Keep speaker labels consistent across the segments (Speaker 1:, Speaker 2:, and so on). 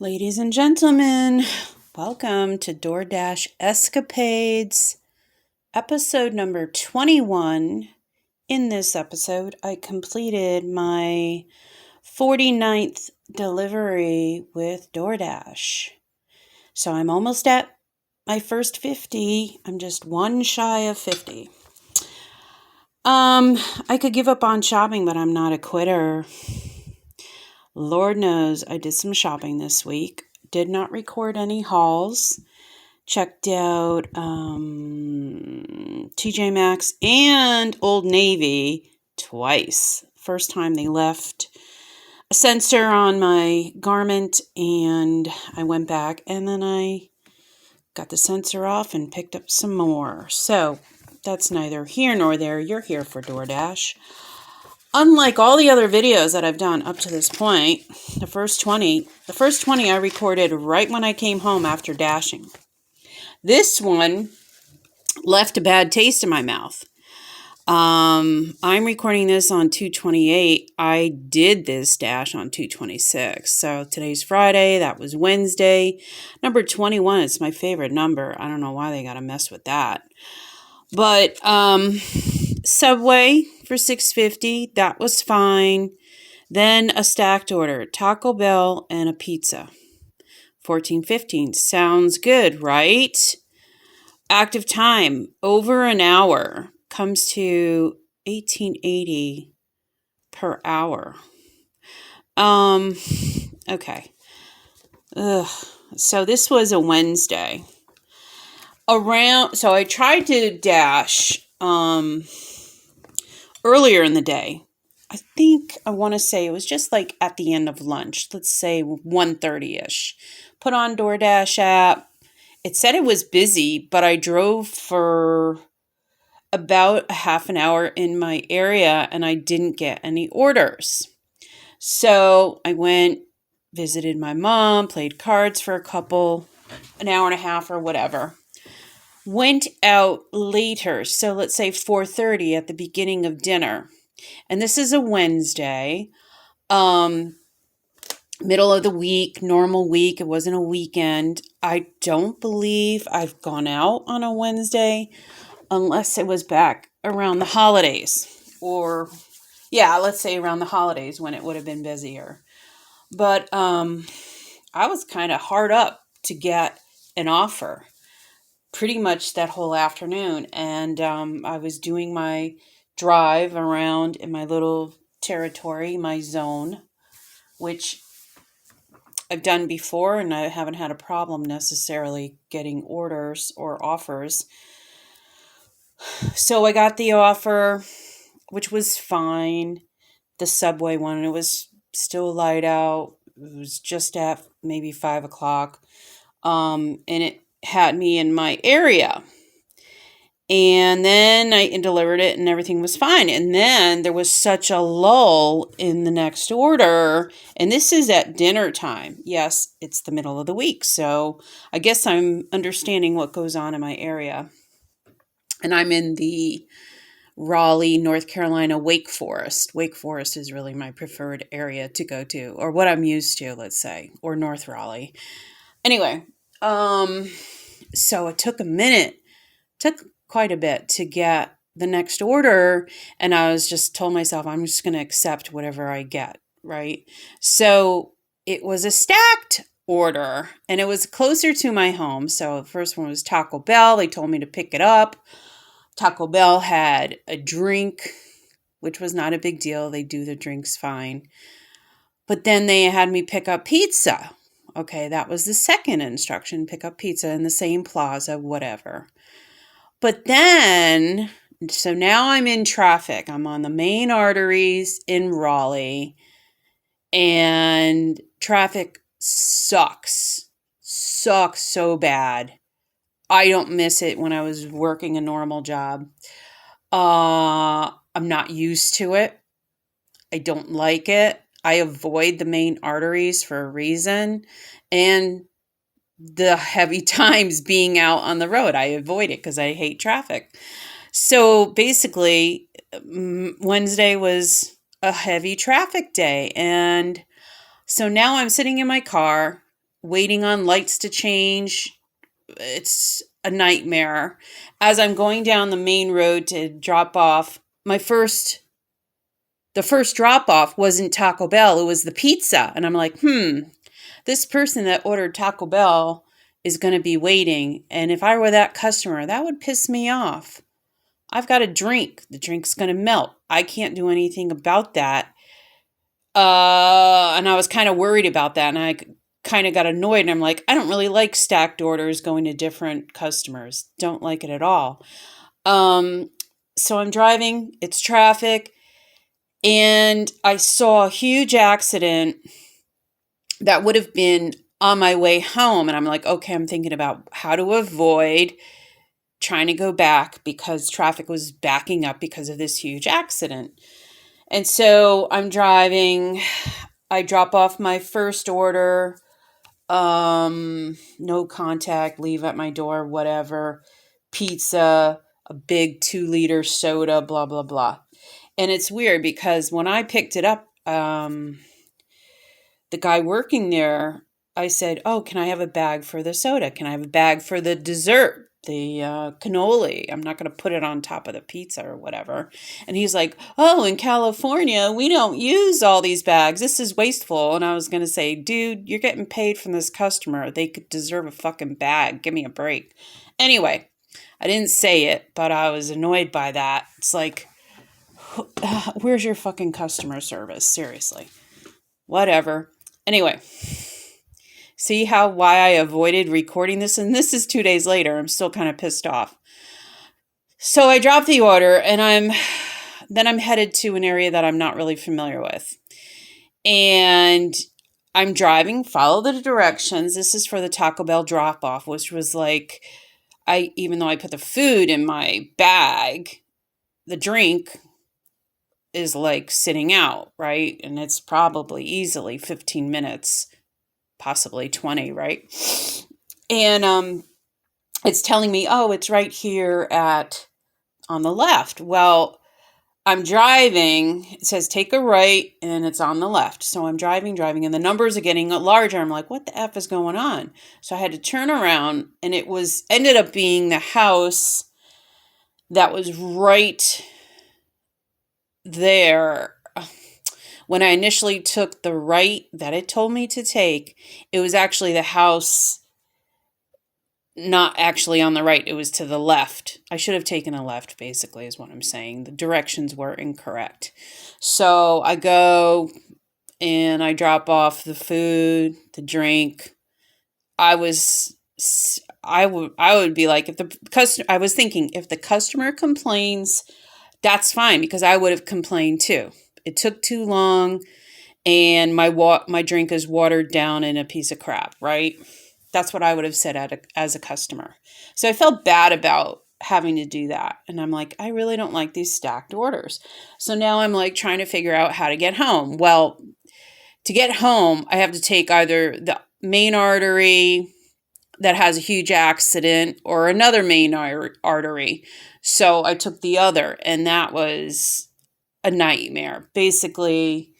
Speaker 1: Ladies and gentlemen, welcome to DoorDash Escapades, episode number 21. In this episode, I completed my 49th delivery with DoorDash. So I'm almost at my first 50. I'm just one shy of 50. I could give up on shopping, but I'm not a quitter. Lord knows I did some shopping this week. Did not record any hauls. Checked out TJ Maxx and Old Navy twice. First time they left a sensor on my garment and I went back and then I got the sensor off and picked up some more. So that's neither here nor there. You're here for DoorDash. Unlike all the other videos that I've done up to this point, the first 20 I recorded right when I came home after dashing. This one left a bad taste in my mouth. I'm recording this on 2/28. I did this dash on 2/26. So today's Friday. That was Wednesday. Number 21 is my favorite number. I don't know why they got to mess with that. But Subway for $6.50. That was fine. Then a stacked order, Taco Bell and a pizza. $14.15. Sounds good, right? Active time over an hour comes to $18.80 per hour. Okay. So this was a Wednesday. So I tried to dash earlier in the day. I want to say it was just like at the end of lunch. Let's say 1:30-ish. Put on DoorDash app. It said it was busy, but I drove for about a half an hour in my area and I didn't get any orders. So I went, visited my mom, played cards for an hour and a half or whatever. Went out later, so let's say 4:30 at the beginning of dinner. And this is a Wednesday, middle of the week, normal week. It wasn't a weekend. I don't believe I've gone out on a Wednesday unless it was back around the holidays. Let's say around the holidays when it would have been busier. But I was kind of hard up to get an offer pretty much that whole afternoon. And I was doing my drive around in my little territory, my zone, which I've done before, and I haven't had a problem necessarily getting orders or offers. So I got the offer, which was fine, the Subway one. It was still light out. It was just at maybe 5 o'clock. And it had me in my area. And then I delivered it and everything was fine. And then there was such a lull in the next order. And this is at dinner time. Yes, it's the middle of the week. So I guess I'm understanding what goes on in my area. And I'm in the Raleigh, North Carolina, Wake Forest. Wake Forest is really my preferred area to go to, or what I'm used to, let's say, or North Raleigh. Anyway, so it took quite a bit to get the next order, and I was just told myself I'm just going to accept whatever I get, right? So it was a stacked order, and it was closer to my home. So the first one was Taco Bell. They told me to pick it up. Taco Bell had a drink, which was not a big deal. They do the drinks fine. But then they had me pick up pizza. Okay, that was the second instruction, pick up pizza in the same plaza, whatever. But then, so now I'm in traffic. I'm on the main arteries in Raleigh, and traffic sucks so bad. I don't miss it when I was working a normal job. I'm not used to it. I don't like it. I avoid the main arteries for a reason. And the heavy times being out on the road, I avoid it because I hate traffic. So basically, Wednesday was a heavy traffic day. And so now I'm sitting in my car waiting on lights to change. It's a nightmare. As I'm going down the main road to drop off, the first drop off wasn't Taco Bell, it was the pizza. And I'm like, this person that ordered Taco Bell is going to be waiting. And if I were that customer, that would piss me off. I've got a drink. The drink's going to melt. I can't do anything about that. And I was kind of worried about that. And I kind of got annoyed. And I'm like, I don't really like stacked orders going to different customers. Don't like it at all. So I'm driving. It's traffic. And I saw a huge accident that would have been on my way home. And I'm like, okay, I'm thinking about how to avoid trying to go back because traffic was backing up because of this huge accident. And so I'm driving. I drop off my first order. No contact, leave at my door, whatever. Pizza, a big 2-liter soda, blah, blah, blah. And it's weird because when I picked it up, the guy working there, I said, oh, can I have a bag for the soda? Can I have a bag for the dessert, the cannoli? I'm not going to put it on top of the pizza or whatever. And he's like, oh, in California, we don't use all these bags. This is wasteful. And I was going to say, dude, you're getting paid from this customer. They could deserve a fucking bag. Give me a break. Anyway, I didn't say it, but I was annoyed by that. It's like, where's your fucking customer service? Seriously. Whatever. Anyway, see why I avoided recording this? And this is 2 days later. I'm still kind of pissed off. So I dropped the order and I'm headed to an area that I'm not really familiar with. And I'm driving, follow the directions. This is for the Taco Bell drop off, which was like, even though I put the food in my bag, the drink is like sitting out, right? And it's probably easily 15 minutes, possibly 20, right? And it's telling me, oh, it's right here on the left. Well, I'm driving. It says take a right, and it's on the left. So I'm driving, and the numbers are getting larger. I'm like, what the F is going on? So I had to turn around, and it ended up being the house that was right there. When I initially took the right that it told me to take, it was actually the house not actually on the right. It was to the left. I should have taken a left, basically, is what I'm saying. The directions were incorrect. So I go and I drop off the food, the drink. I would be like, I was thinking, if the customer complains, that's fine, because I would have complained too. It took too long, and my drink is watered down in a piece of crap, right? That's what I would have said as a customer. So I felt bad about having to do that. And I'm like, I really don't like these stacked orders. So now I'm like trying to figure out how to get home. Well, to get home, I have to take either the main artery that has a huge accident or another main artery. So I took the other, and that was a nightmare. Basically,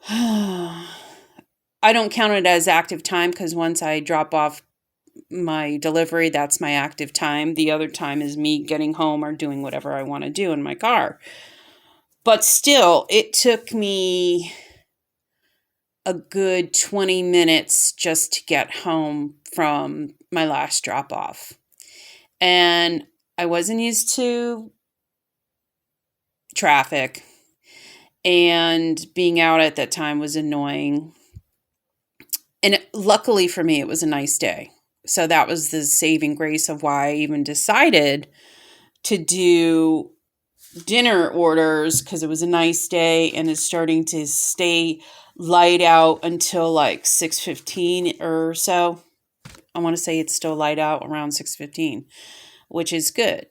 Speaker 1: I don't count it as active time, because once I drop off my delivery, that's my active time. The other time is me getting home or doing whatever I want to do in my car. But still, it took me a good 20 minutes just to get home from my last drop off. And I wasn't used to traffic, and being out at that time was annoying. And luckily for me, it was a nice day. So that was the saving grace of why I even decided to do dinner orders, because it was a nice day and it's starting to stay light out until like 6:15 or so. I want to say it's still light out around 6:15, which is good,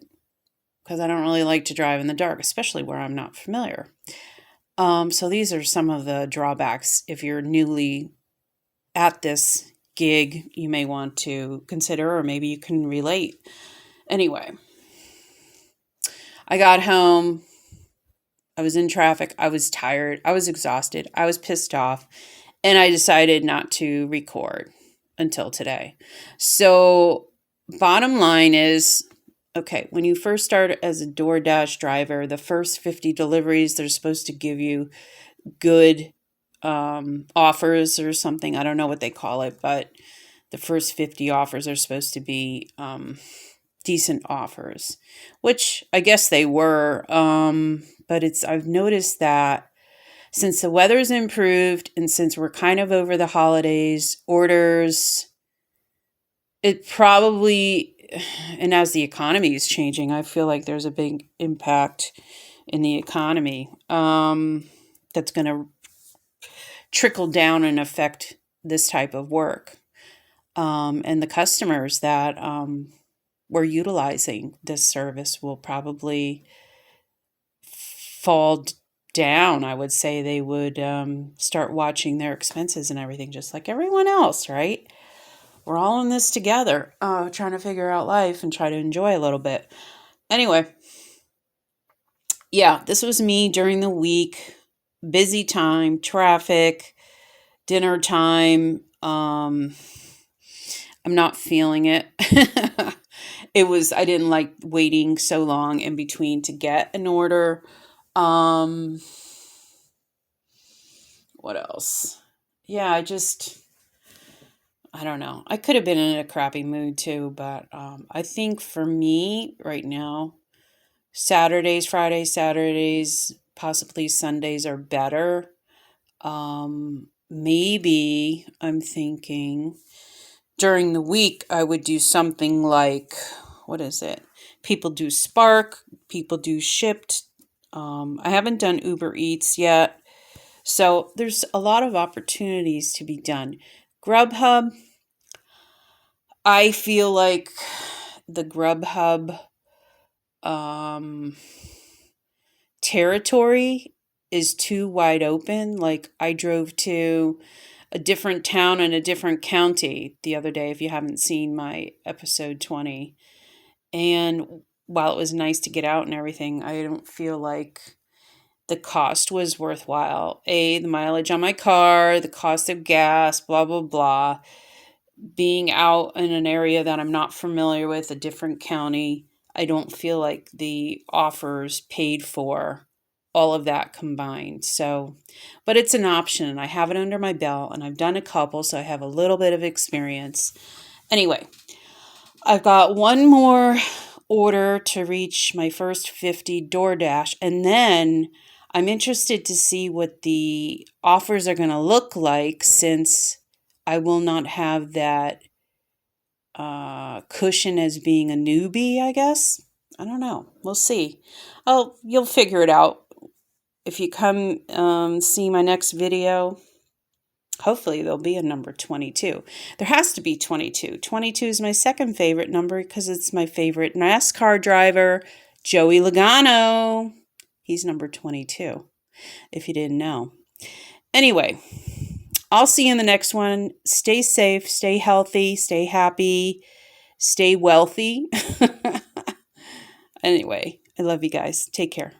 Speaker 1: because I don't really like to drive in the dark, especially where I'm not familiar. So these are some of the drawbacks. If you're newly at this gig, you may want to consider, or maybe you can relate. Anyway, I got home. I was in traffic. I was tired. I was exhausted. I was pissed off. And I decided not to record until today. So, bottom line is, okay, when you first start as a DoorDash driver, the first 50 deliveries, they're supposed to give you good offers or something. I don't know what they call it, but the first 50 offers are supposed to be decent offers, which I guess they were. But I've noticed that since the weather's improved and since we're kind of over the holidays, orders, it probably, and as the economy is changing, I feel like there's a big impact in the economy that's going to trickle down and affect this type of work. And the customers that were utilizing this service will probably fall down. I would say they would start watching their expenses and everything just like everyone else, right? We're all in this together, trying to figure out life and try to enjoy a little bit. Anyway, yeah, this was me during the week. Busy time, traffic, dinner time. I'm not feeling it. I didn't like waiting so long in between to get an order. What else? Yeah, I don't know. I could have been in a crappy mood too, but I think for me right now, Saturdays, Fridays, Saturdays, possibly Sundays are better. Maybe I'm thinking during the week I would do something like, what is it? People do Spark, people do Shipt. I haven't done Uber Eats yet. So there's a lot of opportunities to be done. Grubhub, I feel like the Grubhub territory is too wide open. Like I drove to a different town in a different county the other day, if you haven't seen my episode 20. And while it was nice to get out and everything, I don't feel like the cost was worthwhile. The mileage on my car, the cost of gas, blah, blah, blah. Being out in an area that I'm not familiar with, a different county, I don't feel like the offers paid for all of that combined. So, but it's an option and I have it under my belt and I've done a couple, so I have a little bit of experience. Anyway, I've got one more order to reach my first 50 DoorDash, and then I'm interested to see what the offers are going to look like since I will not have that cushion as being a newbie, I guess. I don't know. We'll see. Oh, you'll figure it out. If you come see my next video, hopefully there'll be a number 22. There has to be 22. 22 is my second favorite number because it's my favorite NASCAR driver, Joey Logano. He's number 22, if you didn't know. Anyway, I'll see you in the next one. Stay safe, stay healthy, stay happy, stay wealthy. Anyway, I love you guys. Take care.